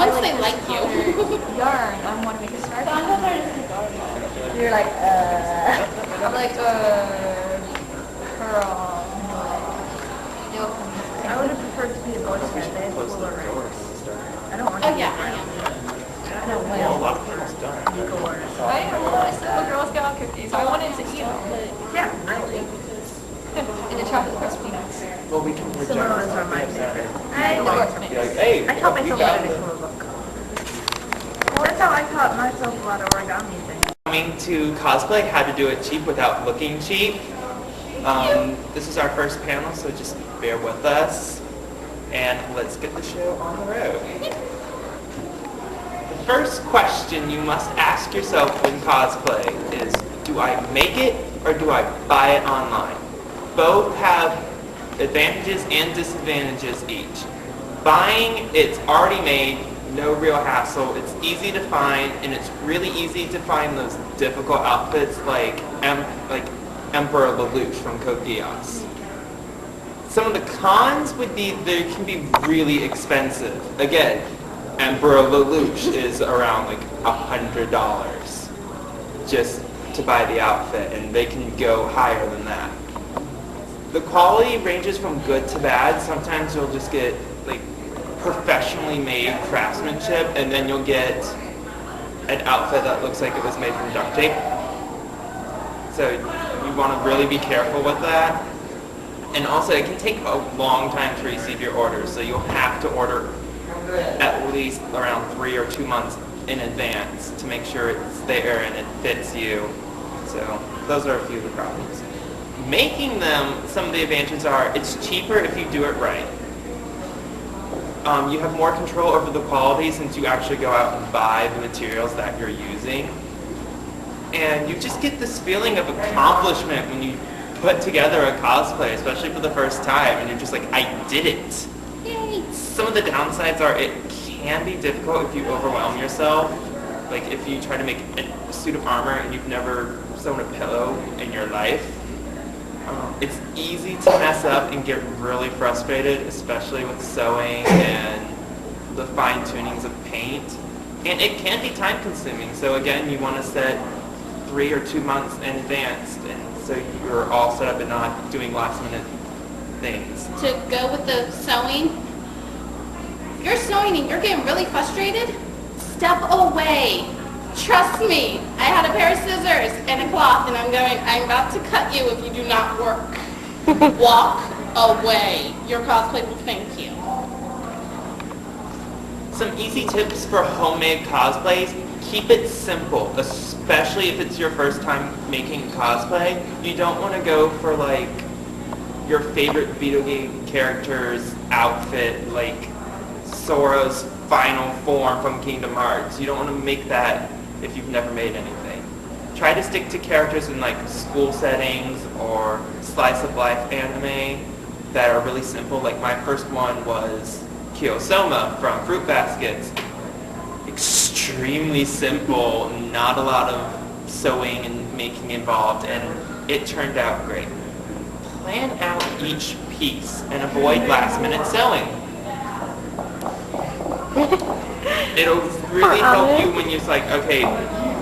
Once they like you. Yarn. I want to make a scarf. You're like, I'm like, pearl. I would have preferred to be a Boy Scout. They have cooler ranks. I don't want to Oh be yeah, a I am. I don't want Well, a lot of people's done. to be coerced. I still have Girl Scout cookies. I wanted to eat them, but Yeah, really. and the chocolate crust peanuts. Well, we can reject Some of those are my favorite. I Be like like, hey, I taught you myself got how to it. make a book. Well, that's how I taught myself a lot of origami things. Coming to cosplay, how to do it cheap without looking cheap. This is our first panel, so just bear with us. And let's get the show on the road. The first question you must ask yourself in cosplay is, do I make it or do I buy it online? Both have advantages and disadvantages each. Buying, it's already made, no real hassle, it's easy to find, and it's really easy to find those difficult outfits like Emperor Lelouch from Code Geass. Some of the cons would be they can be really expensive. Again, Emperor Lelouch is around like $100 just to buy the outfit, and they can go higher than that. The quality ranges from good to bad. Sometimes you'll just get like professionally made craftsmanship, and then you'll get an outfit that looks like it was made from duct tape. So you want to really be careful with that. And also, it can take a long time to receive your orders, so you'll have to order at least around 3 or 2 months in advance to make sure it's there and it fits you. So those are a few of the problems. Making them, some of the advantages are, it's cheaper if you do it right. You have more control over the quality since you actually go out and buy the materials that you're using. And you just get this feeling of accomplishment when you put together a cosplay, especially for the first time, and you're just like, I did it. Yay. Some of the downsides are it can be difficult if you overwhelm yourself. Like if you try to make a suit of armor and you've never sewn a pillow in your life. It's easy to mess up and get really frustrated, especially with sewing and the fine tunings of paint. And it can be time consuming. So again, you want to set 3 or 2 months in advance, and so you're all set up and not doing last minute things. To go with the sewing, if you're sewing and you're getting really frustrated, step away. Trust me, I had a pair of scissors and a cloth, and I'm about to cut you if you do not work. Walk away. Your cosplay will thank you. Some easy tips for homemade cosplays: keep it simple, especially if it's your first time making cosplay. You don't want to go for like your favorite video game character's outfit, like Sora's final form from Kingdom Hearts. You don't want to make that if you've never made anything. Try to stick to characters in like school settings or slice of life anime that are really simple. Like my first one was Kiyosoma from Fruit Baskets. Extremely simple, not a lot of sewing and making involved, and it turned out great. Plan out each piece and avoid last minute sewing. It'll really help you when you're like, okay,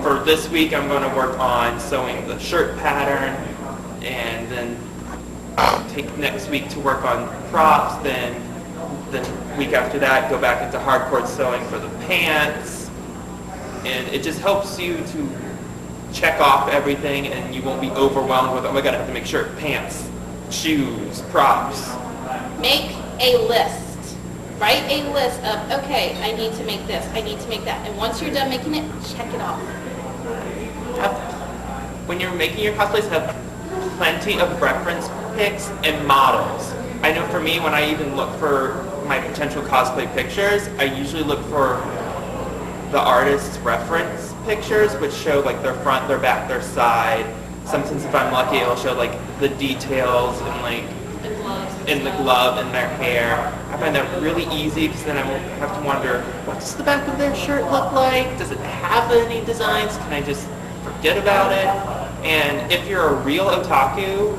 for this week I'm going to work on sewing the shirt pattern, and then take next week to work on props, then the week after that go back into hardcore sewing for the pants, and it just helps you to check off everything, and you won't be overwhelmed with, oh my god, I have to make shirt, pants, shoes, props. Make a list. Write a list of, okay, I need to make this, I need to make that. And once you're done making it, check it off. When you're making your cosplays, have plenty of reference pics and models. I know for me, when I even look for my potential cosplay pictures, I usually look for the artist's reference pictures, which show like their front, their back, their side. Sometimes if I'm lucky, it'll show like the details and like in the glove and their hair. I find that really easy because then I won't have to wonder, what does the back of their shirt look like? Does it have any designs? Can I just forget about it? And if you're a real otaku,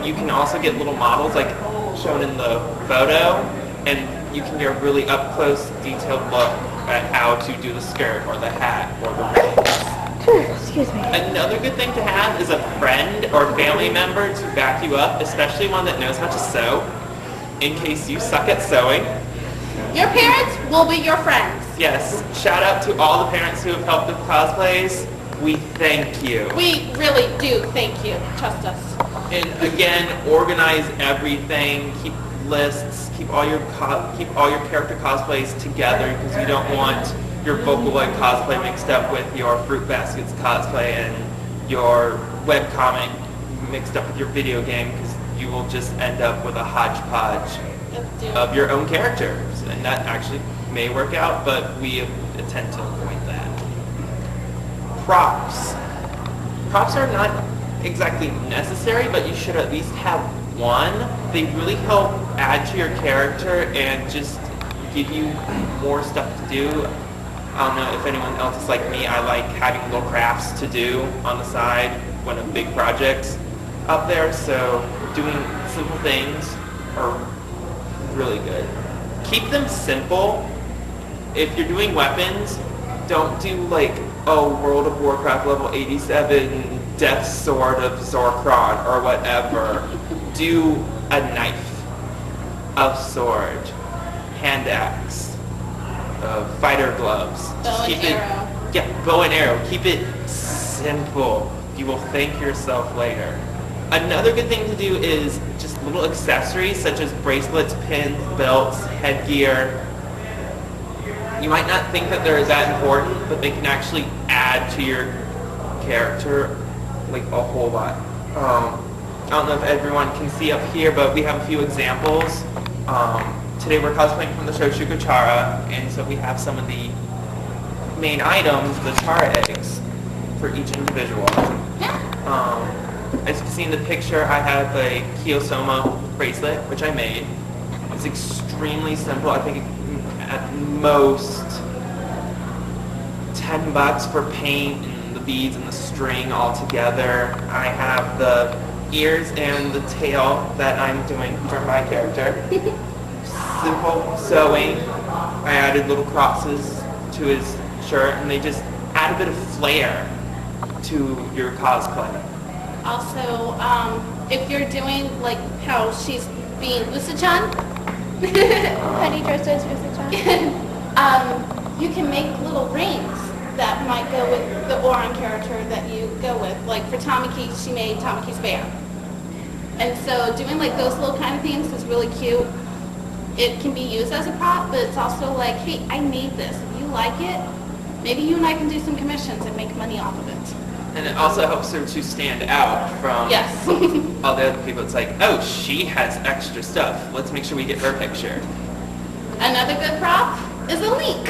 you can also get little models like shown in the photo, and you can get a really up close, detailed look at how to do the skirt or the hat or the rings. Excuse me. Another good thing to have is a friend or family member to back you up, especially one that knows how to sew, in case you suck at sewing. Your parents will be your friends. Yes, shout out to all the parents who have helped with cosplays. We thank you. We really do thank you. Trust us. And again, organize everything. Keep lists. Keep all your character cosplays together, because you don't want your Vocaloid cosplay mixed up with your Fruit Baskets cosplay and your webcomic mixed up with your video game, because you will just end up with a hodgepodge of your own characters, and that actually may work out, but we tend to avoid that. Props. Props are not exactly necessary, but you should at least have one. They really help add to your character and just give you more stuff to do. I don't know if anyone else is like me. I like having little crafts to do on the side when a big project's up there, so doing simple things are really good. Keep them simple. If you're doing weapons, don't do like a World of Warcraft level 87 Death Sword of Zorkron or whatever. Do a knife, a sword, hand axe, fighter gloves. Bow and arrow. Yeah, bow and arrow. Keep it simple. You will thank yourself later. Another good thing to do is just little accessories such as bracelets, pins, belts, headgear. You might not think that they're that important, but they can actually add to your character like a whole lot. I don't know if everyone can see up here, but we have a few examples. Today we're cosplaying from the show Chara, and so we have some of the main items, the Chara eggs, for each individual. As you can see in the picture, I have a Kiyosoma bracelet, which I made. It's extremely simple. I think at most $10 for paint and the beads and the string all together. I have the ears and the tail that I'm doing for my character. Simple sewing. I added little crosses to his shirt, and they just add a bit of flair to your cosplay. Also, if you're doing like how she's being Usa-chan, Honey dressed Usa-chan. you can make little rings that might go with the Oran character that you go with. Like for Tamaki, she made Tamaki's bear. And so doing like those little kind of things is really cute. It can be used as a prop, but it's also like, hey, I made this. If you like it, maybe you and I can do some commissions and make money off of it. And it also helps her to stand out from Yes. all the other people. It's like, oh, she has extra stuff. Let's make sure we get her picture. Another good prop is a link.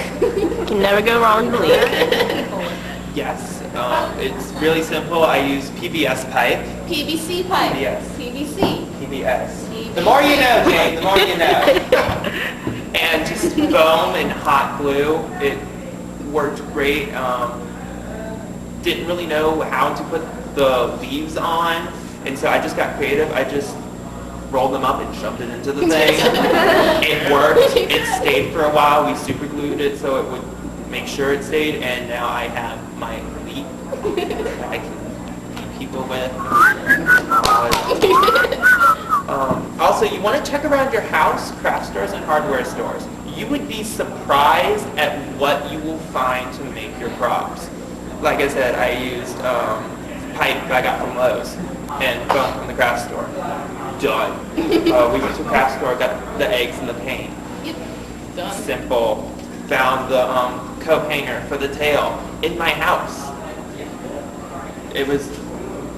Can never go wrong with a link. Yes, it's really simple. I use PVS pipe. PVC pipe. Yes. PVC. PVS. The more you know, Jane, the more you know. And just foam and hot glue. It worked great. Didn't really know how to put the leaves on, and so I just got creative. I just rolled them up and shoved it into the thing. It worked. It stayed for a while. We super glued it so it would make sure it stayed, and now I have my elite that I can meet people with. Also, you want to check around your house, craft stores, and hardware stores. You would be surprised at what you will find to make your props. Like I said, I used pipe that I got from Lowe's and foam from the craft store. Done. We went to a craft store, got the eggs and the paint. Yep. Done. Simple. Found the coat hanger for the tail in my house. It was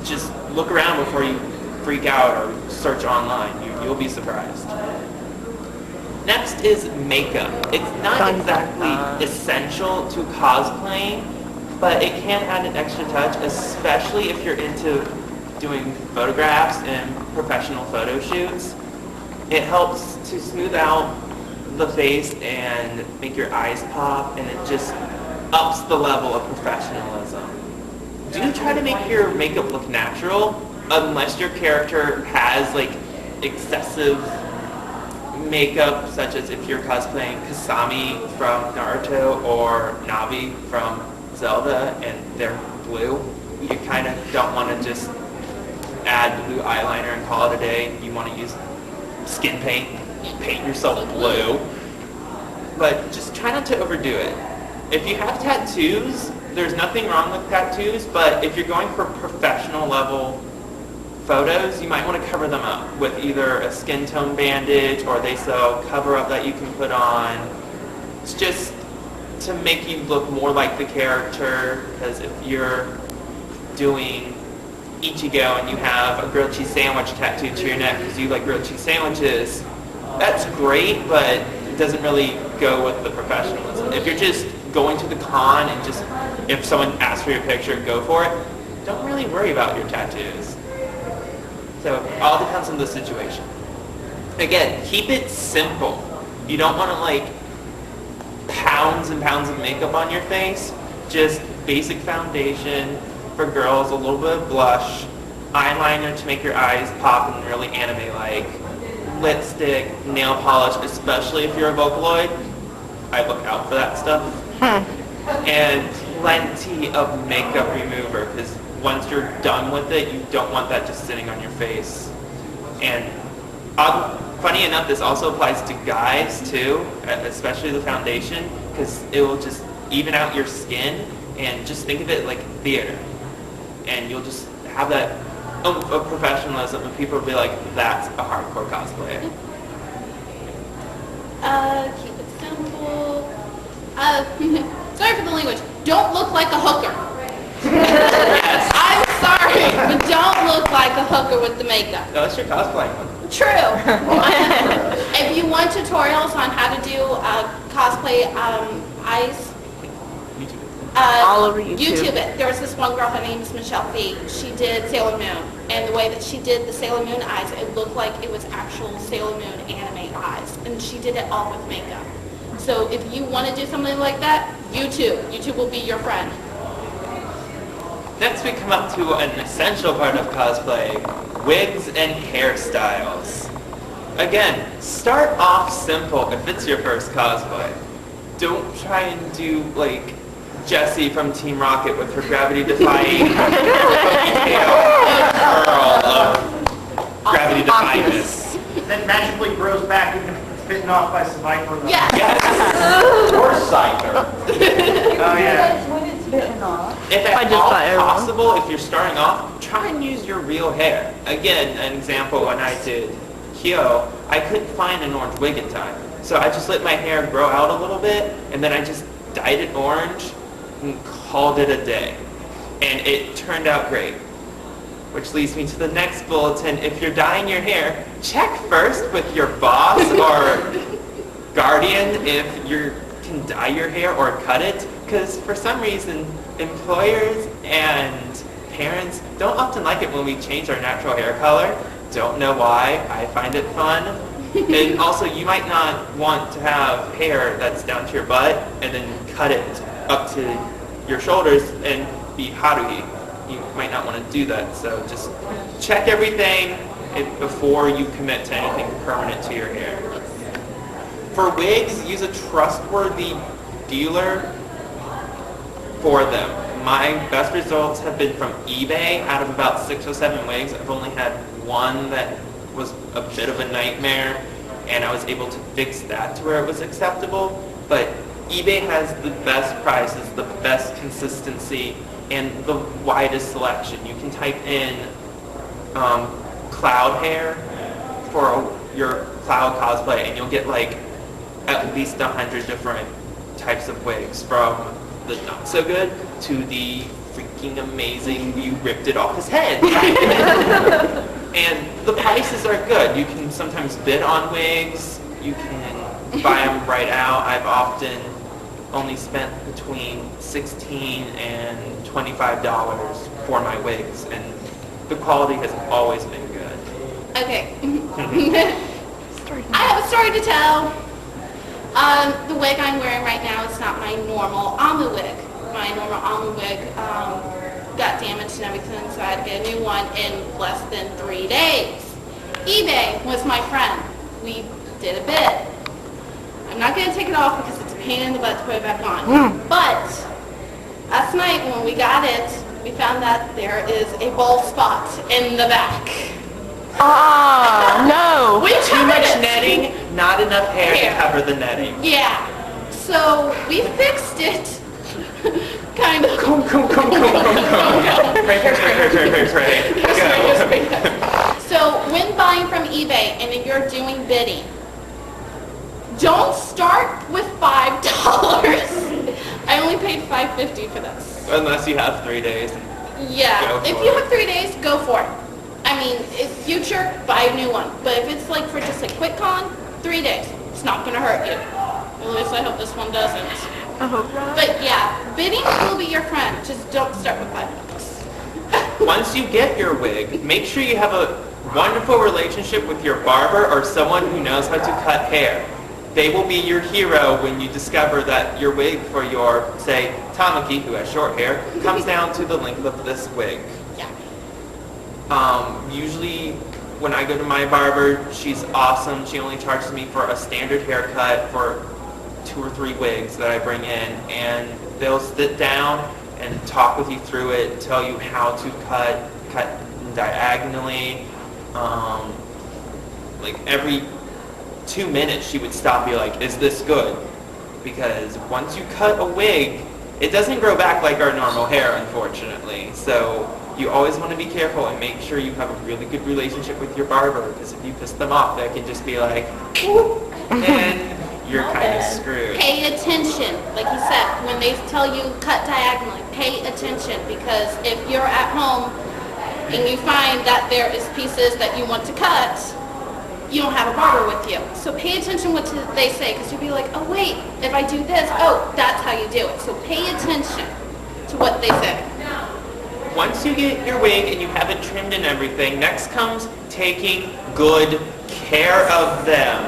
just look around before you freak out or search online. You'll be surprised. Next is makeup. It's not exactly essential to cosplaying, but it can add an extra touch, especially if you're into doing photographs and professional photo shoots. It helps to smooth out the face and make your eyes pop, and it just ups the level of professionalism. Do try to make your makeup look natural, unless your character has like excessive makeup, such as if you're cosplaying Kasami from Naruto or Navi from Zelda and they're blue, you kind of don't want to just add blue eyeliner and call it a day. You want to use skin paint, paint yourself blue. But just try not to overdo it. If you have tattoos, there's nothing wrong with tattoos, but if you're going for professional level photos, you might want to cover them up with either a skin tone bandage or they sell cover up that you can put on. It's just to make you look more like the character, because if you're doing Ichigo and you have a grilled cheese sandwich tattooed to your neck because you like grilled cheese sandwiches, that's great, but it doesn't really go with the professionalism. If you're just going to the con and just, if someone asks for your picture, go for it, don't really worry about your tattoos. So it all depends on the situation. Again, keep it simple. You don't want to like pounds and pounds of makeup on your face. Just basic foundation for girls, a little bit of blush, eyeliner to make your eyes pop and really anime-like, lipstick, nail polish, especially if you're a Vocaloid. I look out for that stuff. And plenty of makeup remover, because once you're done with it, you don't want that just sitting on your face. And funny enough, this also applies to guys too, especially the foundation, because it will just even out your skin, and just think of it like theater. And you'll just have that of professionalism, and people will be like, that's a hardcore cosplayer. Keep it simple. Sorry for the language. Don't look like a hooker. Yes. I'm sorry, but don't look like a hooker with the makeup. No, that's your cosplay one. True. If you want tutorials on how to do cosplay eyes, All over YouTube. YouTube it. There was this one girl, her name is Michelle Fee. She did Sailor Moon, and the way that she did the Sailor Moon eyes, it looked like it was actual Sailor Moon anime eyes, and she did it all with makeup. So if you want to do something like that, YouTube. YouTube will be your friend. Next we come up to an essential part of cosplay, wigs and hairstyles. Again, start off simple if it's your first cosplay. Don't try and do like Jessie from Team Rocket with her gravity-defying ponytail curl of gravity-defyingness. Then magically grows back and gets bitten off by Survivor. Yes. Yes. Or Scyther. Oh yeah. When it's bitten off. If I at just all got everyone. possible, if you're starting off, try and use your real hair. Again, an example, when I did Kyo, I couldn't find an orange wig in time. So I just let my hair grow out a little bit, and then I just dyed it orange and called it a day. And it turned out great. Which leads me to the next bulletin. If you're dyeing your hair, check first with your boss or guardian if you can dye your hair or cut it. Because for some reason, employers and parents don't often like it when we change our natural hair color. Don't know why. I find it fun. And also, you might not want to have hair that's down to your butt and then cut it up to your shoulders and be haruhi. You might not want to do that, so just check everything before you commit to anything permanent to your hair. For wigs, use a trustworthy dealer for them. My best results have been from eBay. Out of about 6 or 7 wigs, I've only had one that was a bit of a nightmare, and I was able to fix that to where it was acceptable. But eBay has the best prices, the best consistency, and the widest selection. You can type in cloud hair for your cloud cosplay, and you'll get like at least 100 different types of wigs, from the not so good to the freaking amazing, you ripped it off his head. And the prices are good. You can sometimes bid on wigs. You can buy them right out. I've often only spent between $16 and $25 for my wigs, and the quality has always been good. Okay. I have a story to tell. The wig I'm wearing right now is not my normal Amu wig. My normal Amu wig got damaged and everything, so I had to get a new one in less than 3 days. eBay was my friend. We did a bit. I'm not going to take it off because it's a pain in the butt to put it back on. But last night when we got it, we found that there is a bald spot in the back. No. We Too covered much it. netting, not enough hair to cover the netting. Yeah. So we fixed it. Kind of. Come. Pray. Go. So when buying from eBay and if you're doing bidding, don't start with $5. I only paid $5.50 for this. Unless you have 3 days. Yeah, Go if for you it. have 3 days, go for it. I mean, if future, buy a new one. But if it's like for just a quick con, 3 days. It's not going to hurt you. At least I hope this one doesn't. I hope not. But yeah, bidding will be your friend. Just don't start with $5. Once you get your wig, make sure you have a wonderful relationship with your barber or someone who knows how to cut hair. They will be your hero when you discover that your wig for your, say, Tamaki, who has short hair, comes down to the length of this wig. Yeah. Usually when I go to my barber, she's awesome. She only charges me for a standard haircut for 2 or 3 wigs that I bring in, and they'll sit down and talk with you through it, tell you how to cut diagonally. Like every 2 minutes she would stop and be like, is this good? Because once you cut a wig, it doesn't grow back like our normal hair, unfortunately. So you always want to be careful and make sure you have a really good relationship with your barber, because if you piss them off, they can just be like, whoop, and you're kind of screwed. Pay attention. Like you said, when they tell you cut diagonally, pay attention, because if you're at home and you find that there is pieces that you want to cut, you don't have a barber with you. So pay attention what they say, because you'll be like, oh wait, if I do this, oh, that's how you do it. So pay attention to what they say. Once you get your wig and you have it trimmed and everything, next comes taking good care of them.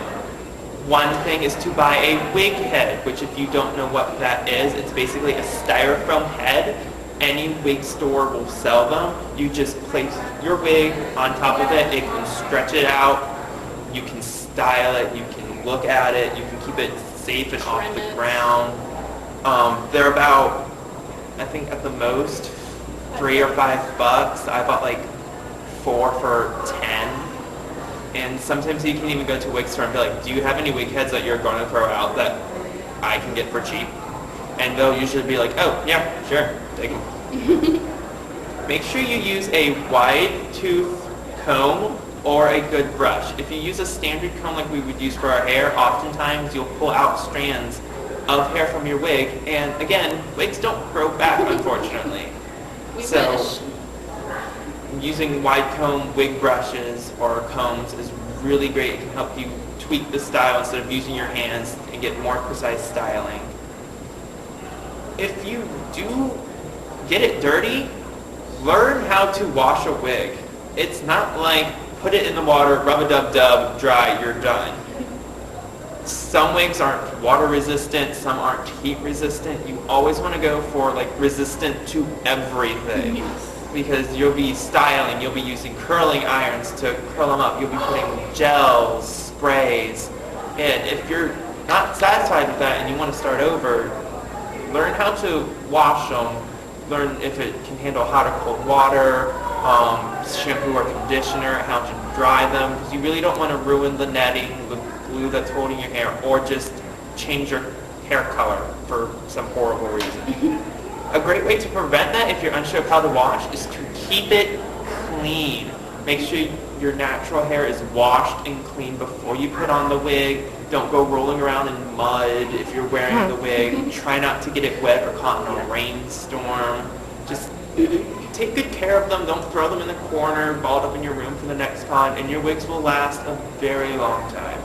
One thing is to buy a wig head, which if you don't know what that is, it's basically a styrofoam head. Any wig store will sell them. You just place your wig on top of it. It can stretch it out. You can style it. You can look at it. You can keep it safe and off the ground. They're about, I think at the most, $3 or $5. I bought like 4 for $10. And sometimes you can even go to a wig store and be like, do you have any wig heads that you're going to throw out that I can get for cheap? And they'll usually be like, oh, yeah, sure, take them. Make sure you use a wide tooth comb or a good brush. If you use a standard comb like we would use for our hair, oftentimes you'll pull out strands of hair from your wig. And again, wigs don't grow back, unfortunately. We So wish. using wide comb wig brushes or combs is really great. It can help you tweak the style instead of using your hands and get more precise styling. If you do get it dirty, learn how to wash a wig. It's not like put it in the water, rub-a-dub-dub, dry, you're done. Some wigs aren't water resistant, some aren't heat resistant. You always want to go for like resistant to everything. Yes. Because you'll be styling, you'll be using curling irons to curl them up, you'll be putting gels, sprays, and if you're not satisfied with that and you want to start over, learn how to wash them, learn if it can handle hot or cold water, shampoo or conditioner, how to dry them, because you really don't want to ruin the netting, the glue that's holding your hair, or just change your hair color for some horrible reason. A great way to prevent that, if you're unsure of how to wash, is to keep it clean. Make sure your natural hair is washed and clean before you put on the wig. Don't go rolling around in mud if you're wearing the wig. Try not to get it wet or caught in a rainstorm. Just take good care of them. Don't throw them in the corner, balled up in your room for the next con, and your wigs will last a very long time.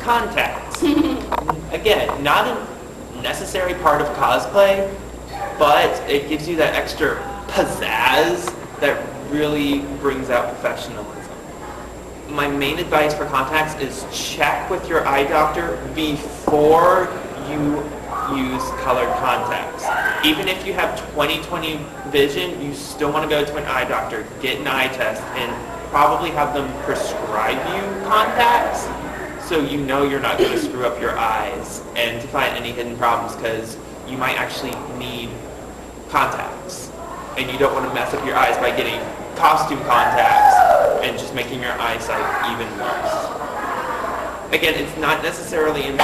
Contacts. Again, not a necessary part of cosplay, but it gives you that extra pizzazz that really brings out professionalism. My main advice for contacts is check with your eye doctor before you use colored contacts. Even if you have 20/20 vision, you still want to go to an eye doctor, get an eye test, and probably have them prescribe you contacts, so you know you're not going to screw up your eyes and to find any hidden problems, because you might actually need contacts, and you don't want to mess up your eyes by getting costume contacts and just making your eyesight even worse. Again, it's not necessarily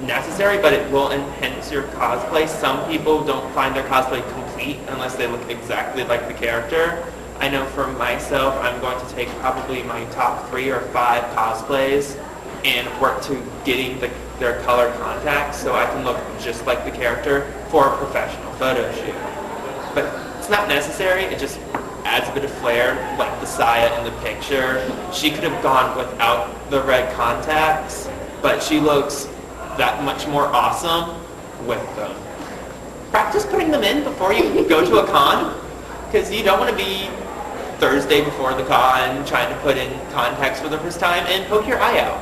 necessary, but it will enhance your cosplay. Some people don't find their cosplay complete unless they look exactly like the character. I know for myself, I'm going to take probably my top 3 or 5 cosplays and work to getting their color contacts so I can look just like the character for a professional photo shoot. But it's not necessary, it just adds a bit of flair, like the Saya in the picture. She could have gone without the red contacts, but she looks that much more awesome with them. Practice putting them in before you go to a con, because you don't want to be Thursday before the con trying to put in contacts for the first time and poke your eye out.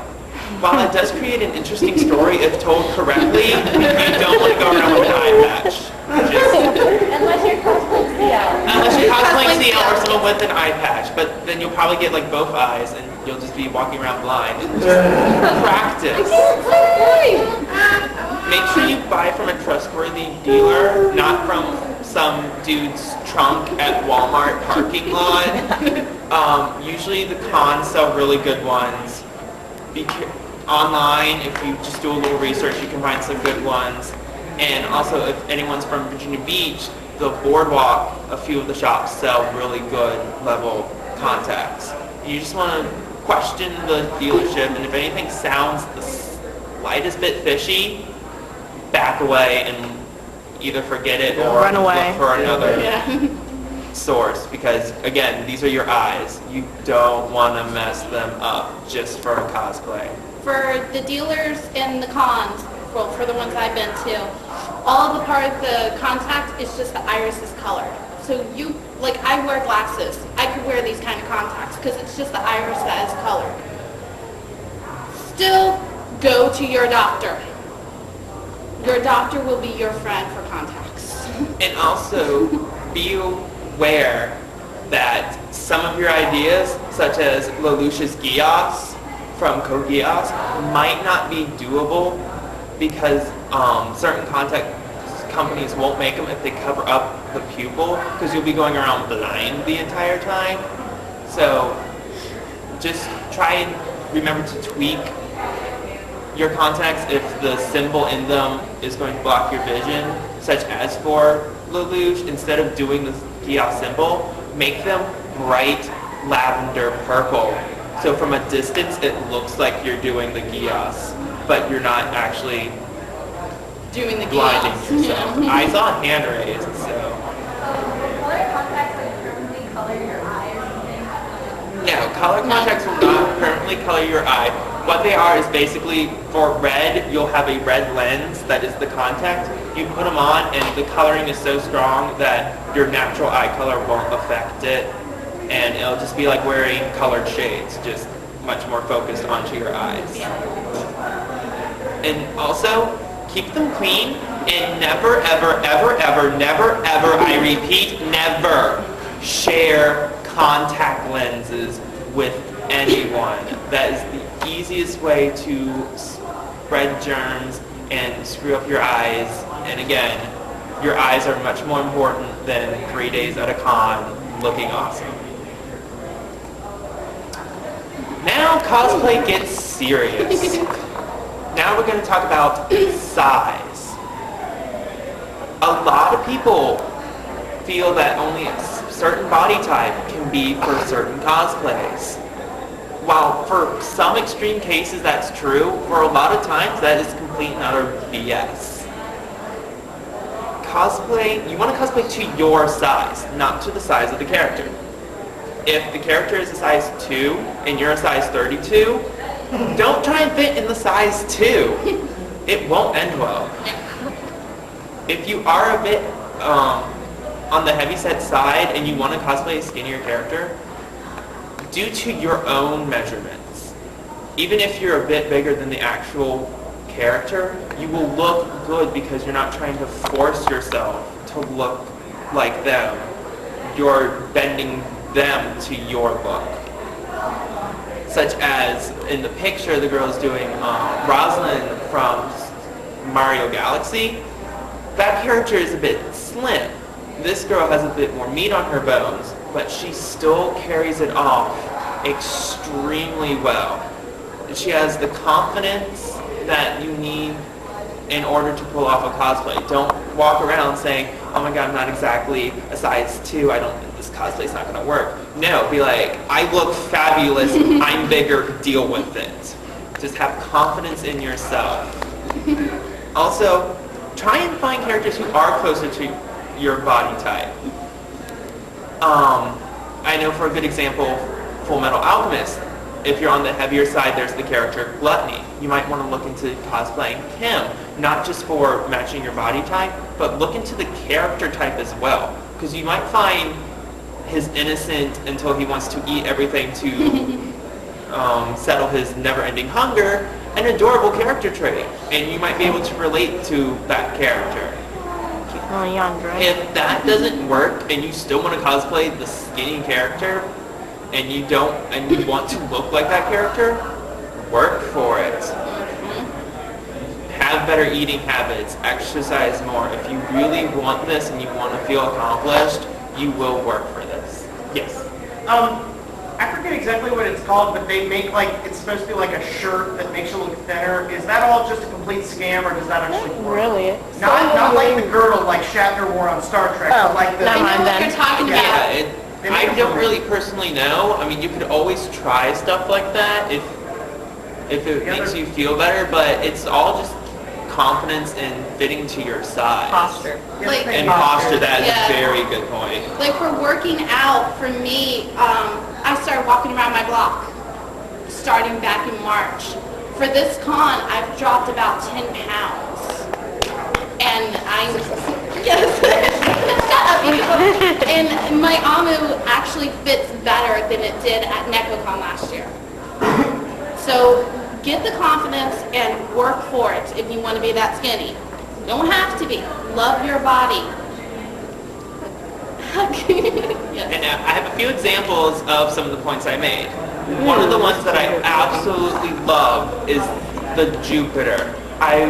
While that does create an interesting story if told correctly, you don't want to go around with an eye patch. Unless you're cosplaying CL. Unless you're cosplaying CL or someone with an eye patch, but then you'll probably get like both eyes and you'll just be walking around blind. Practice. Make sure you buy from a trustworthy dealer, not from some dude's trunk at Walmart parking lot. Usually the cons sell really good ones. Online, if you just do a little research, you can find some good ones. And also, if anyone's from Virginia Beach, the Boardwalk, a few of the shops sell really good level contacts. You just want to question the dealership, and if anything sounds the slightest bit fishy, back away and either forget it or Run away. look for another source, because again, these are your eyes. You don't want to mess them up just for a cosplay. For the dealers and the cons, well, for the ones I've been to, all of the part of the contact is just the iris is colored. So you, like I wear glasses. I could wear these kind of contacts because it's just the iris that is colored. Still, go to your doctor. Your doctor will be your friend for contacts. And also, be aware that some of your ideas, such as Lelouch's Gios from Kogios, might not be doable because certain contact companies won't make them if they cover up the pupil, because you'll be going around blind the entire time. So just try and remember to tweak your contacts if the symbol in them is going to block your vision, such as for Lelouch, instead of doing the Gios symbol, make them bright lavender purple. So from a distance, it looks like you're doing the Gios, but you're not actually Doing the blinding Gios. yourself. I saw a hand raised, so. Color contacts like permanently color your eye or something? No, color contacts will not permanently color your eye. What they are is basically, for red, you'll have a red lens that is the contact. You put them on and the coloring is so strong that your natural eye color won't affect it. And it'll just be like wearing colored shades, just much more focused onto your eyes. And also, keep them clean and never, ever, ever, ever, never, ever, I repeat, never share contact lenses with anyone. That is the easiest way to spread germs and screw up your eyes. And again, your eyes are much more important than 3 days at a con looking awesome. Now cosplay gets serious. Now we're going to talk about size. A lot of people feel that only a certain body type can be for certain cosplays. While for some extreme cases that's true, for a lot of times that is complete and utter BS. Cosplay, you want to cosplay to your size, not to the size of the character. If the character is a size 2 and you're a size 32, don't try and fit in the size 2. It won't end well. If you are a bit on the heavyset side and you want to cosplay a skinnier character, due to your own measurements, even if you're a bit bigger than the actual character, you will look good because you're not trying to force yourself to look like them. You're bending them to your look. such as in the picture the girl's doing Rosalind from Mario Galaxy. That character is a bit slim. This girl has a bit more meat on her bones, but she still carries it off extremely well. She has the confidence that you need in order to pull off a cosplay. Don't walk around saying, oh my god, I'm not exactly a size 2, this cosplay's not gonna work. No, be like, I look fabulous, I'm bigger, deal with it. Just have confidence in yourself. Also, try and find characters who are closer to your body type. I know for a good example, Full Metal Alchemist. If you're on the heavier side, there's the character Gluttony. You might want to look into cosplaying him, not just for matching your body type, but look into the character type as well. Because you might find his innocent until he wants to eat everything to settle his never-ending hunger, an adorable character trait. And you might be able to relate to that character. Oh, young, right? If that doesn't work and you still want to cosplay the skinny character, and you want to look like that character, work for it. Have better eating habits, exercise more. If you really want this and you want to feel accomplished, you will work for this. Yes? I forget exactly what it's called, but they make it's supposed to be like a shirt that makes you look thinner. Is that all just a complete scam, or does that actually work? Really? Not like the girdle like Shatner wore on Star Trek, but like the... I know what you're talking about. Yeah, I don't really personally know. I mean, you could always try stuff like that if it makes you feel better, but it's all just confidence in fitting to your size. Posture. And posture, that is a very good point. Like for working out, for me, I started walking around my block starting back in March. For this con, I've dropped about 10 pounds. And and my Amu actually fits better than it did at NecoCon last year. So get the confidence and work for it if you want to be that skinny. You don't have to be. Love your body. Yes. And I have a few examples of some of the points I made. One of the ones that I absolutely love is the Jupiter. I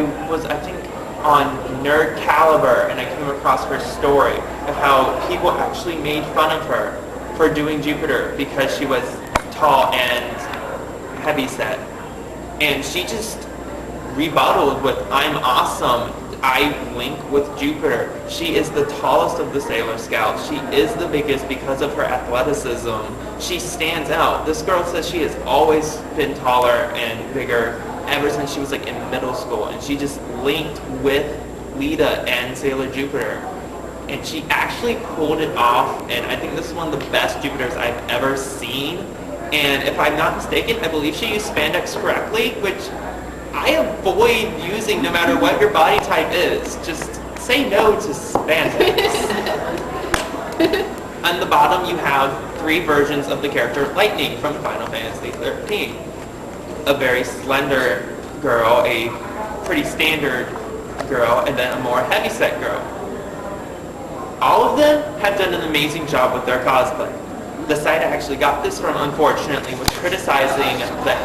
think, on Nerd Caliber, and I came across her story of how people actually made fun of her for doing Jupiter because she was tall and heavyset. And she just rebutted with, I'm awesome, I link with Jupiter. She is the tallest of the Sailor Scouts. She is the biggest because of her athleticism. She stands out. This girl says she has always been taller and bigger ever since she was in middle school, and she just linked with Lita and Sailor Jupiter, and she actually pulled it off, and I think this is one of the best Jupiters I've ever seen. And if I'm not mistaken, I believe she used spandex correctly, which I avoid using no matter what your body type is. Just say no to spandex. On the bottom you have 3 versions of the character Lightning from Final Fantasy XIII. A very slender girl, a pretty standard girl, and then a more heavyset girl. All of them have done an amazing job with their cosplay. The site I actually got this from, unfortunately, was criticizing the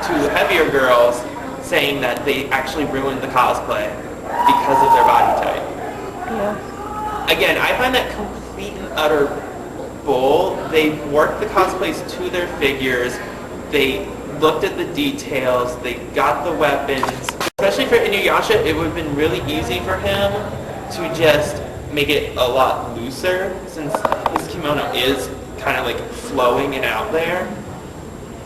2 heavier girls, saying that they actually ruined the cosplay because of their body type. Yeah. Again, I find that complete and utter bull. They worked the cosplays to their figures. They looked at the details. They got the weapons. Especially for Inuyasha, it would have been really easy for him to just make it a lot looser, since his kimono is kind of flowing and out there.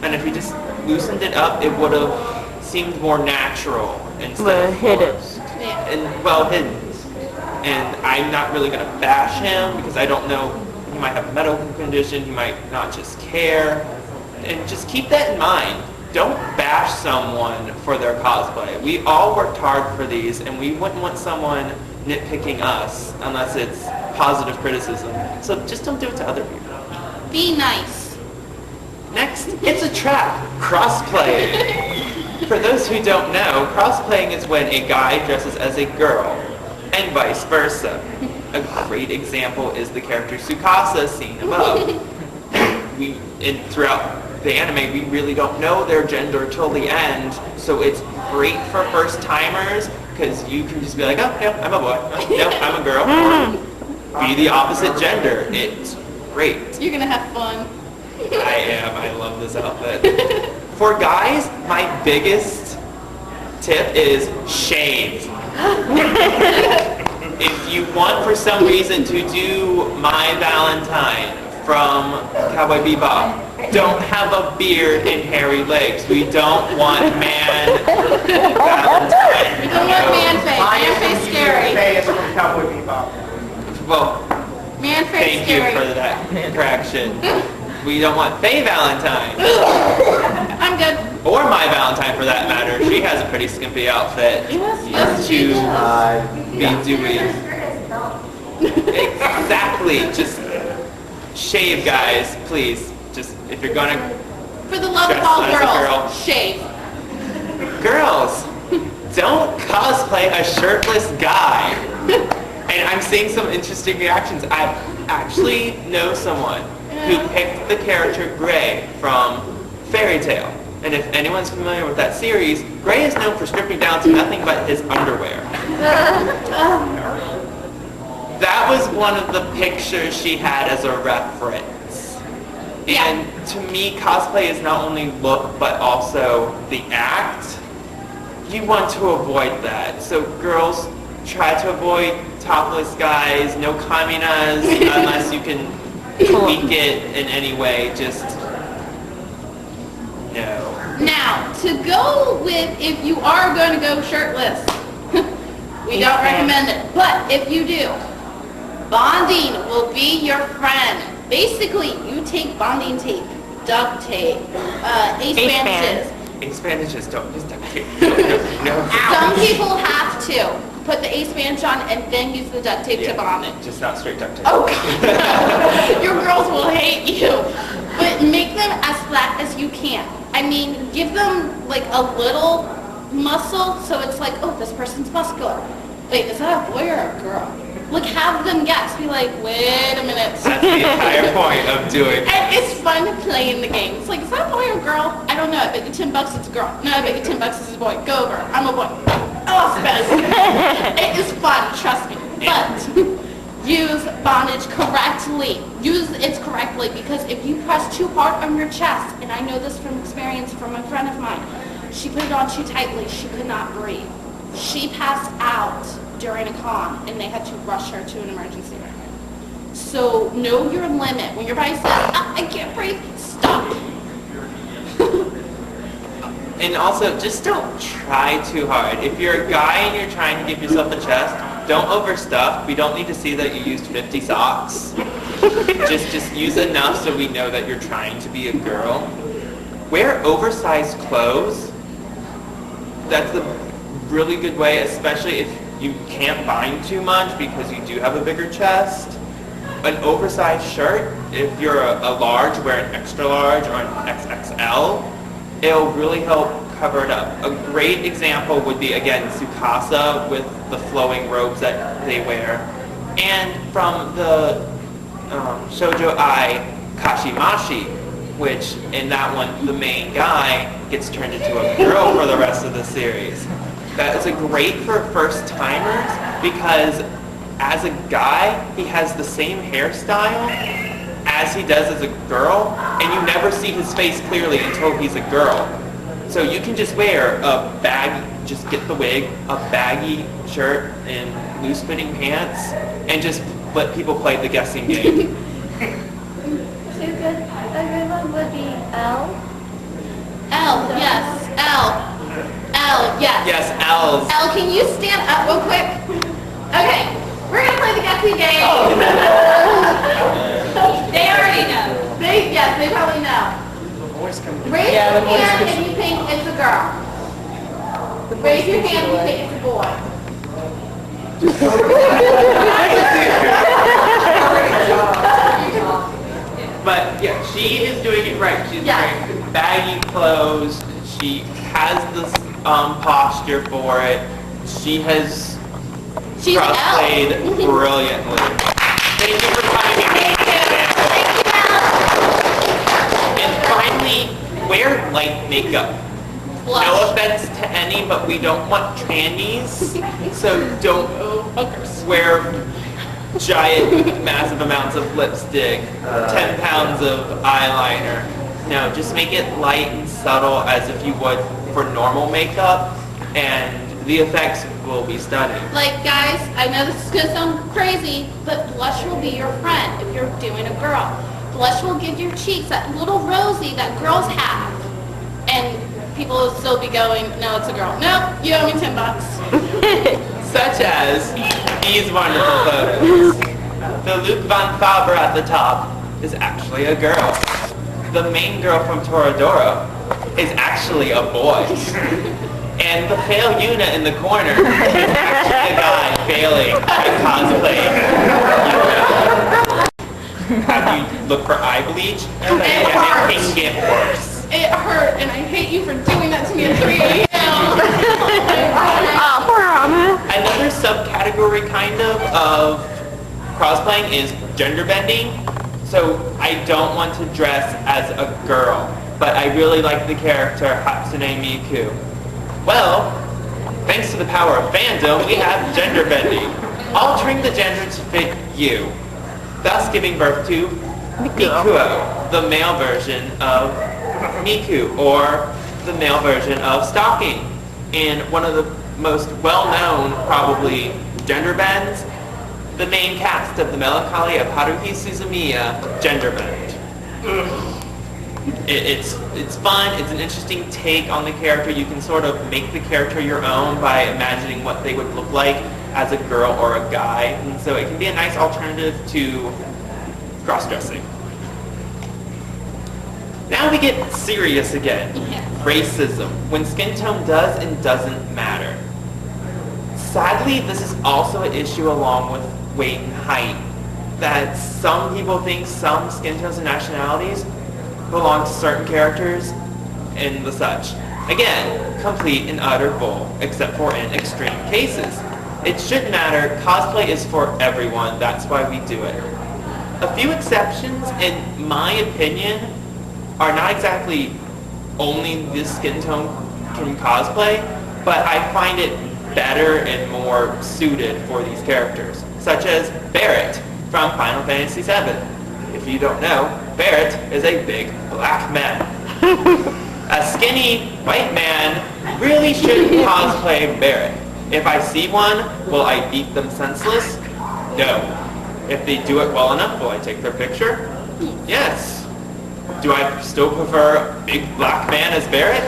And if he just loosened it up, it would have seemed more natural instead of forced. Yeah. And well hidden. And I'm not really going to bash him because I don't know, he might have a medical condition, he might not just care. And just keep that in mind. Don't bash someone for their cosplay. We all worked hard for these, and we wouldn't want someone nitpicking us unless it's positive criticism. So just don't do it to other people. Be nice. Next, it's a trap. Crossplay. For those who don't know, crosplaying is when a guy dresses as a girl, and vice versa. A great example is the character Tsukasa seen above. Throughout the anime, we really don't know their gender till the end, so it's great for first timers because you can just be like, oh, no, I'm a boy. Oh, no, I'm a girl. Or be the opposite gender. It's great. You're gonna have fun. I am. I love this outfit. For guys, my biggest tip is shave. If you want for some reason to do My Valentine from Cowboy Bebop, don't have a beard and hairy legs. We don't want man Valentine. We don't want man face. Man face scary. Face from Cowboy Bebop. Well, Man face thank you scary. for that correction. We don't want Faye Valentine. I'm good. Or My Valentine for that matter. She has a pretty skimpy outfit. Yes, she to does. be doing. Exactly. Just shave, guys, please. Just if you're gonna For the love of dress all as a girls, girl. shave. Girls, don't cosplay a shirtless guy. And I'm seeing some interesting reactions. I actually know someone who picked the character Gray from Fairy Tail. And if anyone's familiar with that series, Gray is known for stripping down to nothing but his underwear. That was one of the pictures she had as a reference. And to me, cosplay is not only look, but also the act. You want to avoid that. So girls, try to avoid topless guys, no kaminas, unless you can tweak it in any way, just no. Now, to go with, if you are going to go shirtless, we don't recommend it. But if you do, bonding will be your friend. Basically, you take bonding tape, duct tape, ace bandages. Ace bandages don't use duct tape. No. Some people have to put the ace bandage on and then use the duct tape to bond it. Just not straight duct tape. Oh, God. Your girls will hate you. But make them as flat as you can. I mean, give them like a little muscle so it's like, oh, this person's muscular. Wait, is that a boy or a girl? Like, have them guess. Be like, wait a minute. That's the entire point of doing it. And it's fun to play in the game. It's like, is that a boy or a girl? I don't know. I bet you $10 it's a girl. No, I bet you $10 it's a boy. Go over. I'm a boy. Oh, spend. It is fun, trust me. But use bondage correctly. Use it correctly because if you press too hard on your chest, and I know this from experience from a friend of mine, she put it on too tightly. She could not breathe. She passed out during a con, and they had to rush her to an emergency room. So know your limit. When your body says, I can't breathe, stop. And also, just don't try too hard. If you're a guy and you're trying to give yourself a chest, don't overstuff. We don't need to see that you used 50 socks. just use enough so we know that you're trying to be a girl. Wear oversized clothes. That's a really good way, especially if you can't bind too much because you do have a bigger chest. An oversized shirt, if you're a large, wear an extra large or an XXL. It'll really help cover it up. A great example would be, again, Tsukasa with the flowing robes that they wear. And from the Shoujo Ai Kashimashi, which in that one, the main guy gets turned into a girl for the rest of the series. That is a great for first timers because as a guy, he has the same hairstyle as he does as a girl, and you never see his face clearly until he's a girl. So you can just wear a just get the wig, a baggy shirt and loose fitting pants, and just let people play the guessing game. So a good one would be L. L, yes, L. L, yes. Yes, L's. L, can you stand up real quick? Okay, we're gonna play the guessing game. They already know. Yes, they probably know. Raise your hand if you think it's a girl. Raise your hand if you think it's a boy. But yeah, she is doing it right. She's wearing baggy clothes. She has this posture for it. She's cosplayed brilliantly. Thank you for coming. And finally, funny. Wear light makeup. No Blush. offense to any, but we don't want trannies, so don't wear giant, massive amounts of lipstick, 10 pounds of eyeliner. No, just make it light and subtle as if you would for normal makeup, and the effects will be stunning. Like, guys, I know this is going to sound crazy, but blush will be your friend if you're doing a girl. Blush will give your cheeks that little rosy that girls have. And people will still be going, no, it's a girl. No, you owe me $10. Such as these wonderful photos. The Luke Von Faber at the top is actually a girl. The main girl from Toradora is actually a boy. And the pale Yuna in the corner is actually a guy failing at cosplay. Have you looked for eye bleach? It can get worse. It hurt, and I hate you for doing that to me at 3 a.m. Another subcategory kind of cosplaying is gender bending. So I don't want to dress as a girl, but I really like the character Hatsune Miku. Well, thanks to the power of fandom, we have gender bending, altering the gender to fit you, thus giving birth to Mikuo, the male version of Miku, or the male version of Stocking. In one of the most well-known, probably, gender bends, the main cast of The Melancholy of Haruhi Suzumiya gender bend. It's fun, it's an interesting take on the character. You can sort of make the character your own by imagining what they would look like as a girl or a guy. And so it can be a nice alternative to cross-dressing. Now we get serious again. Racism, when skin tone does and doesn't matter. Sadly, this is also an issue along with weight and height, that some people think some skin tones and nationalities belong to certain characters and the such. Again, complete and utter bull, except for in extreme cases. It shouldn't matter. Cosplay is for everyone. That's why we do it. A few exceptions, in my opinion, are not exactly only this skin tone can cosplay, but I find it better and more suited for these characters, such as Barrett from Final Fantasy VII. If you don't know, Barrett is a big black man. A skinny white man really shouldn't cosplay Barrett. If I see one, will I beat them senseless? No. If they do it well enough, will I take their picture? Yes. Do I still prefer a big black man as Barrett?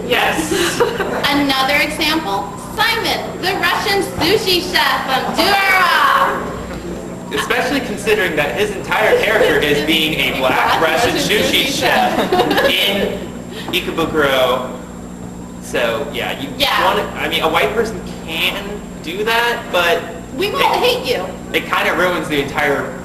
Yes. Another example, Simon, the Russian sushi chef from Dura. Especially considering that his entire character is being a black Russian sushi chef in Ikebukuro. So yeah, I mean, a white person can do that, but we won't hate you. It kind of ruins the entire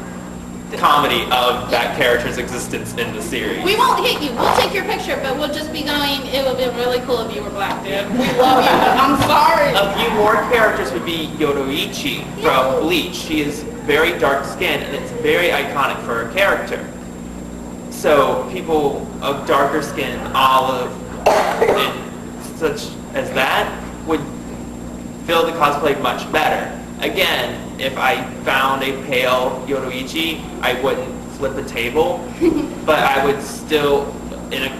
comedy of that character's existence in the series. We won't hit you. We'll take your picture, but we'll just be going, it would be really cool if you were black, dude. We love you, but I'm sorry. A few more characters would be Yoruichi from Bleach. She is very dark skinned, and it's very iconic for her character. So people of darker skin, olive, and such as that would fill the cosplay much better. Again, if I found a pale Yoruichi, I wouldn't flip a table, but I would still, in a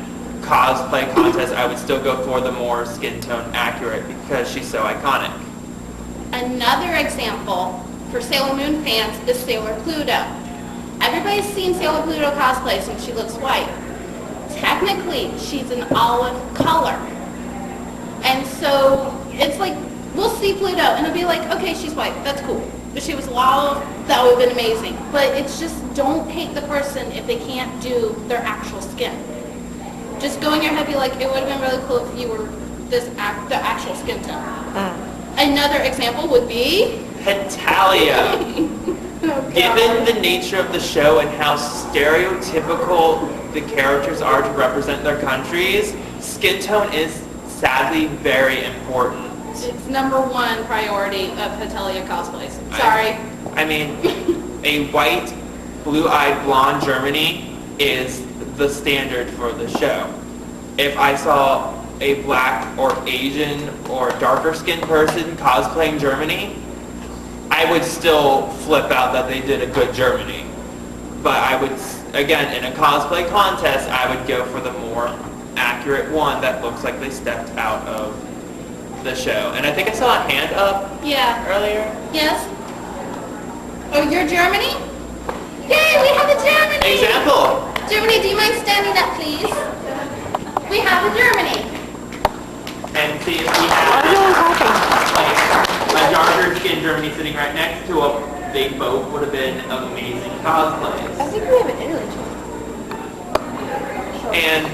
cosplay contest, I would still go for the more skin tone accurate because she's so iconic. Another example for Sailor Moon fans is Sailor Pluto. Everybody's seen Sailor Pluto cosplay since she looks white. Technically, she's an olive color. And so it's like, we'll see Pluto and it'll be like, okay, she's white, that's cool. If she was olive, that would have been amazing. But it's just, don't hate the person if they can't do their actual skin. Just go in your head, be like, it would have been really cool if you were the actual skin tone. Another example would be Hetalia. Oh, given the nature of the show and how stereotypical the characters are to represent their countries, skin tone is sadly very important. It's #1 priority of Hetalia cosplays. Sorry. I mean, a white, blue-eyed blonde Germany is the standard for the show. If I saw a black or Asian or darker skinned person cosplaying Germany, I would still flip out that they did a good Germany. But I would, again, in a cosplay contest, I would go for the more accurate one that looks like they stepped out of the show. And I think I saw a hand up earlier. Yes? Oh, you're Germany? Yay, we have a Germany! Example! Germany, do you mind standing up, please? We have a Germany. And see, if we had like a darker skinned Germany sitting right next to them, they both would have been amazing cosplays. I think we have an Italy too. And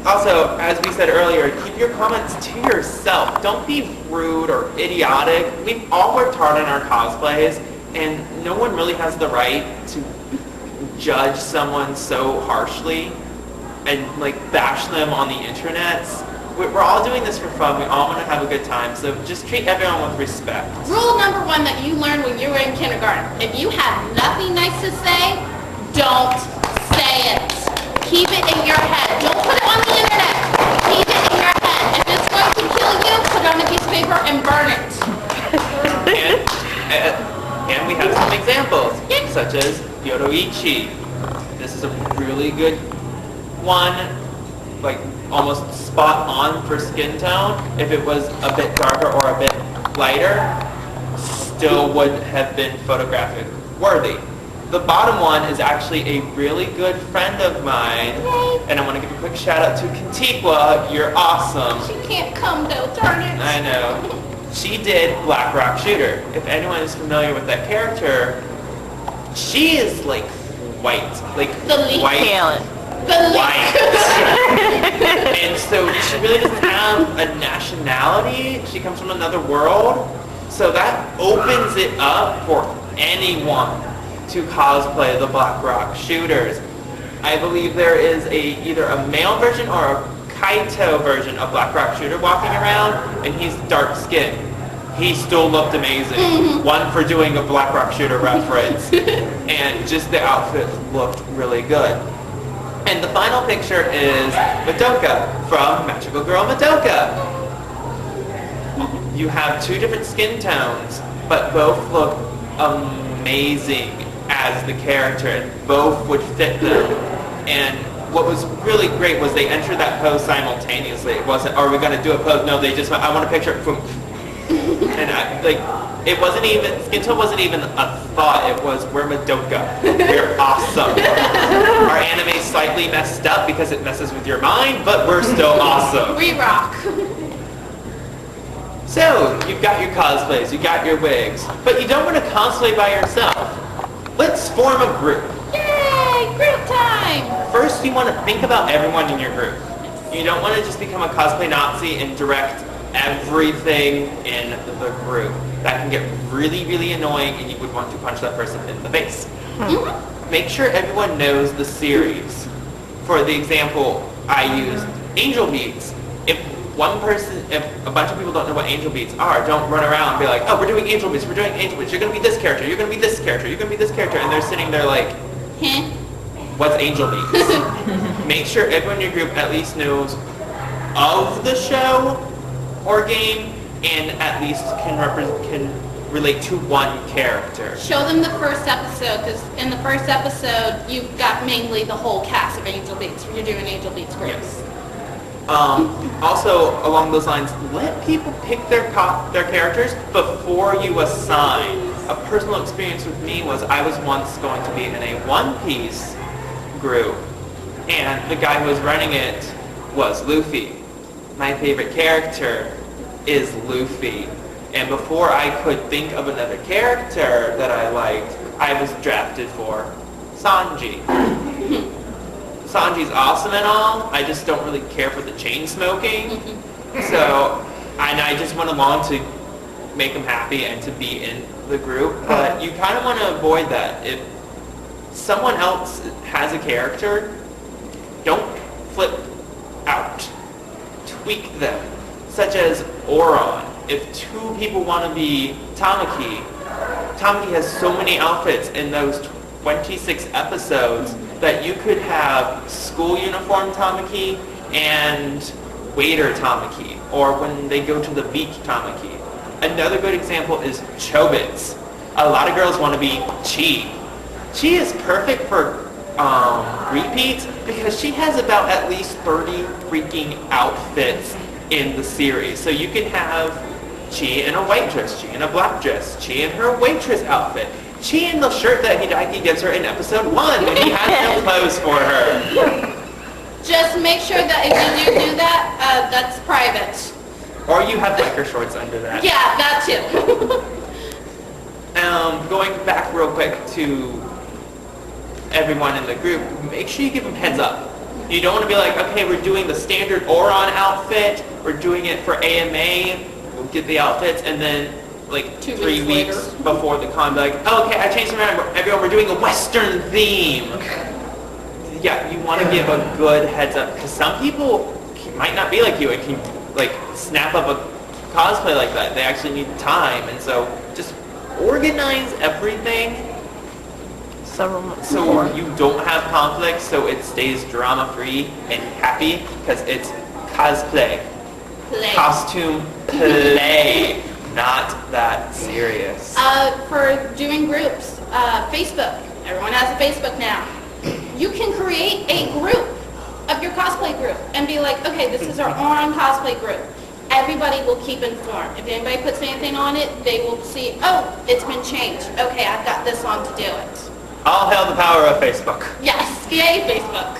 also, as we said earlier, keep your comments to yourself. Don't be rude or idiotic. We've all worked hard on our cosplays, and no one really has the right to judge someone so harshly and like bash them on the internet. We're all doing this for fun. We all want to have a good time, so just treat everyone with respect. Rule number 1 that you learned when you were in kindergarten. If you have nothing nice to say, don't say it. Keep it in your head. Don't put it on the internet. Keep it in your head. If it's going to kill you, put it on a piece of paper and burn it. And we have some examples, such as Yoruichi. This is a really good one, like almost spot on for skin tone. If it was a bit darker or a bit lighter, still would have been photographic worthy. The bottom one is actually a really good friend of mine, and I want to give a quick shout out to Kantikwa. You're awesome. She can't come though, darn it. I know. She did Black Rock Shooter. If anyone is familiar with that character, she is like white, like The lead white. Talent. White. And so she really doesn't have a nationality. She comes from another world. So that opens it up for anyone to cosplay the Black Rock Shooters. I believe there is either a male version or a Kaito version of Black Rock Shooter walking around, and he's dark skinned. He still looked amazing. One for doing a Black Rock Shooter reference. And just the outfit looked really good. And the final picture is Madoka from Magical Girl Madoka. You have 2 different skin tones, but both look amazing as the character, and both would fit them. And what was really great was they entered that pose simultaneously. It wasn't, are we going to do a pose? No, they just went, I want a picture. Boom. And it wasn't even, skin tone wasn't even a thought. It was, we're Madoka. We're awesome. Our anime's slightly messed up because it messes with your mind, but we're still awesome. We rock. So, you've got your cosplays, you got your wigs, but you don't want to cosplay by yourself. Let's form a group. Yay, group time. First, you want to think about everyone in your group. You don't want to just become a cosplay Nazi and direct everything in the group. That can get really, really annoying, and you would want to punch that person in the face. Make sure everyone knows the series. For the example, I used Angel Beats. If a bunch of people don't know what Angel Beats are, don't run around and be like, oh, we're doing Angel Beats, we're doing Angel Beats, you're going to be this character, you're going to be this character, you're going to be this character, and they're sitting there like, what's Angel Beats? Make sure everyone in your group at least knows of the show or game, and at least can relate to one character. Show them the first episode, because in the first episode, you've got mainly the whole cast of Angel Beats. You're doing Angel Beats groups. Yes. Also, along those lines, let people pick their characters before you assign. A personal experience with me was I was once going to be in a One Piece group, and the guy who was running it was Luffy. My favorite character is Luffy. And before I could think of another character that I liked, I was drafted for Sanji. Sanji's awesome and all, I just don't really care for the chain smoking. So, and I just went along to make him happy and to be in the group. But you kind of want to avoid that. If someone else has a character, don't flip out. Tweak them. Such as Oron. If 2 people want to be Tamaki, Tamaki has so many outfits in those 26 episodes that you could have school uniform Tamaki and waiter Tamaki, or when they go to the beach Tamaki. Another good example is Chobits. A lot of girls want to be Chi. Chi is perfect for repeats because she has about at least 30 freaking outfits in the series. So you can have Chi in a white dress, Chi in a black dress, Chi in her waitress outfit, Chi in the shirt that Hideki gives her in episode 1 when he has no clothes for her. Just make sure that if you do that, that's private. Or you have biker shorts under that. Yeah, that too. Going back real quick to everyone in the group, make sure you give them heads up. You don't want to be like, okay, we're doing the standard Oron outfit, we're doing it for AMA, we'll get the outfits, and then like 3 weeks before the con, be like, oh, okay, I changed my mind, everyone, we're doing a Western theme. Yeah, you want to give a good heads up, because some people might not be like you and can like snap up a cosplay like that. They actually need time, and so just organize everything so you don't have conflicts, so it stays drama-free and happy, because it's cosplay. Costume play, not that serious. For doing groups, Facebook. Everyone has a Facebook now. You can create a group of your cosplay group and be like, okay, this is our Oron cosplay group. Everybody will keep informed. If anybody puts anything on it, they will see, oh, it's been changed. Okay, I've got this on to do it. All hail the power of Facebook. Yes, yay Facebook.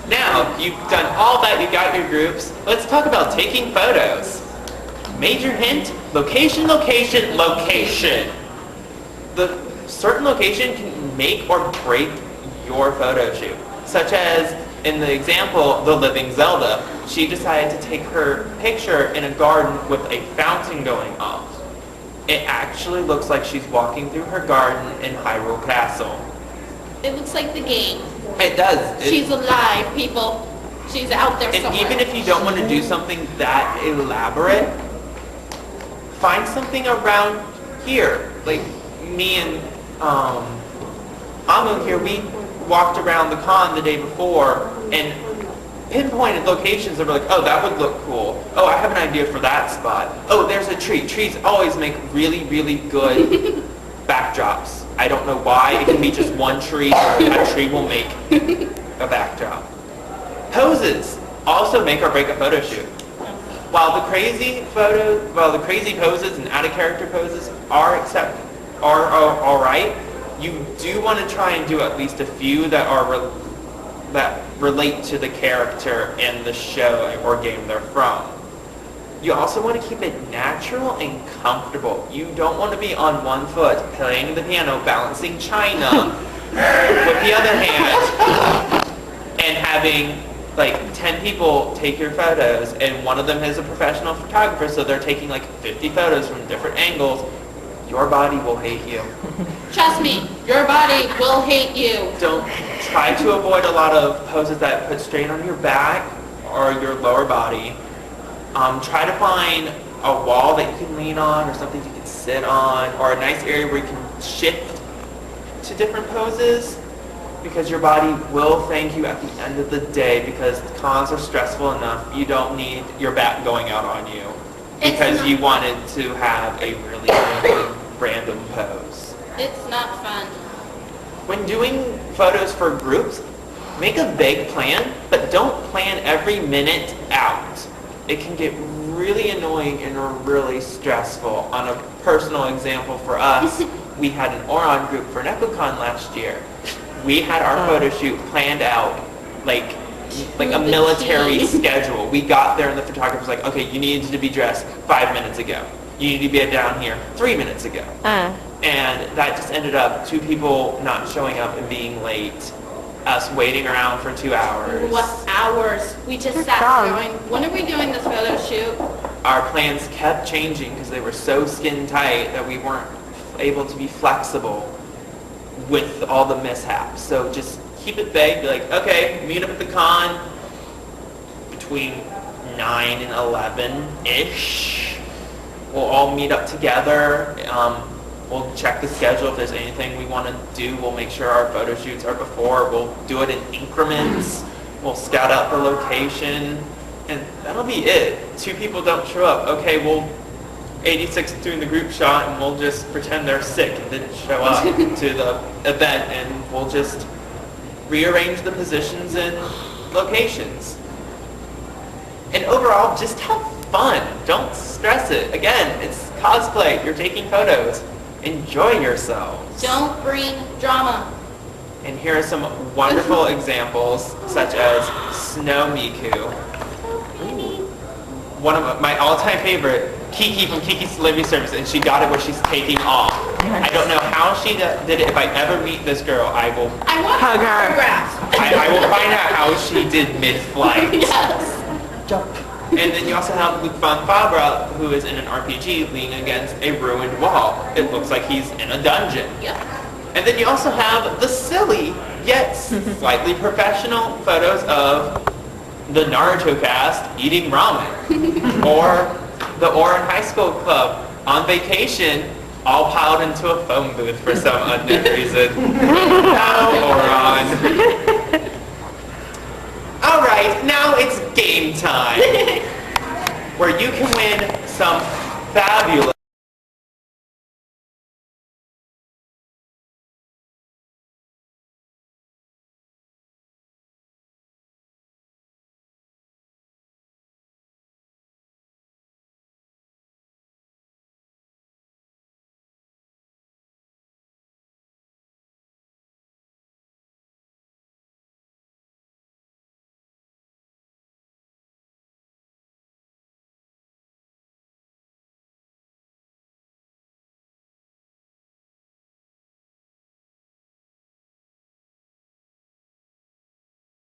Now, you've done all that, you got your groups, let's talk about taking photos. Major hint, location, location, location. The certain location can make or break your photo shoot. Such as, in the example, The Living Zelda, she decided to take her picture in a garden with a fountain going off. It actually looks like she's walking through her garden in Hyrule Castle. It looks like the game. It does. She's alive, people. She's out there somewhere. And even if you don't want to do something that elaborate, find something around here. Like me and Amu here, we walked around the con the day before and pinpointed locations that were like, oh, that would look cool. Oh, I have an idea for that spot. Oh, there's a tree. Trees always make really, really good backdrops. I don't know why. It can be just one tree. A tree will make a backdrop. Poses also make or break a photo shoot. While the crazy poses and out of character poses are all right, you do want to try and do at least a few that relate to the character and the show or game they're from. You also want to keep it natural and comfortable. You don't want to be on one foot playing the piano, balancing china with the other hand, and having like 10 people take your photos, and one of them is a professional photographer, so they're taking like 50 photos from different angles. Your body will hate you. Trust me, your body will hate you. Don't try to avoid a lot of poses that put strain on your back or your lower body. Try to find a wall that you can lean on or something you can sit on, or a nice area where you can shift to different poses, because your body will thank you at the end of the day, because cons are stressful enough. You don't need your back going out on you because you wanted to have a really random pose. It's not fun. When doing photos for groups, make a vague plan, but don't plan every minute out. It can get really annoying and really stressful. On a personal example for us, we had an Oron group for NecoCon last year. We had our photo shoot planned out like a military schedule. We got there and the photographer was like, okay, you needed to be dressed 5 minutes ago. You need to be down here 3 minutes ago. And that just ended up 2 people not showing up and being late. Us waiting around for 2 hours. What hours? We just sat going, when are we doing this photo shoot? Our plans kept changing because they were so skin tight that we weren't able to be flexible with all the mishaps. So just keep it vague. Be like, okay, meet up at the con between 9 and 11-ish. We'll all meet up together. We'll check the schedule. If there's anything we want to do, we'll make sure our photo shoots are before. We'll do it in increments. We'll scout out the location. And that'll be it. 2 people don't show up. Okay, we'll 86 doing the group shot and we'll just pretend they're sick and didn't show up to the event, and we'll just rearrange the positions and locations. And overall, just have fun. Don't stress it. Again, it's cosplay. You're taking photos. Enjoy yourselves. Don't bring drama. And here are some wonderful examples, such as Snow Miku. One of my all-time favorite, Kiki from Kiki's Delivery Service, and she got it where she's taking off. I don't know how she did it. If I ever meet this girl, I will want hug her. autographs. I will find out how she did mid-flight. Yes. Jump. And then you also have Luke von Fabra, who is in an RPG leaning against a ruined wall. It looks like he's in a dungeon. Yep. And then you also have the silly, yet slightly professional photos of the Naruto cast eating ramen. Or the Oran High School Club on vacation, all piled into a phone booth for some unknown reason. Now, Oran. Alright, now it's game time. Where you can win some fabulous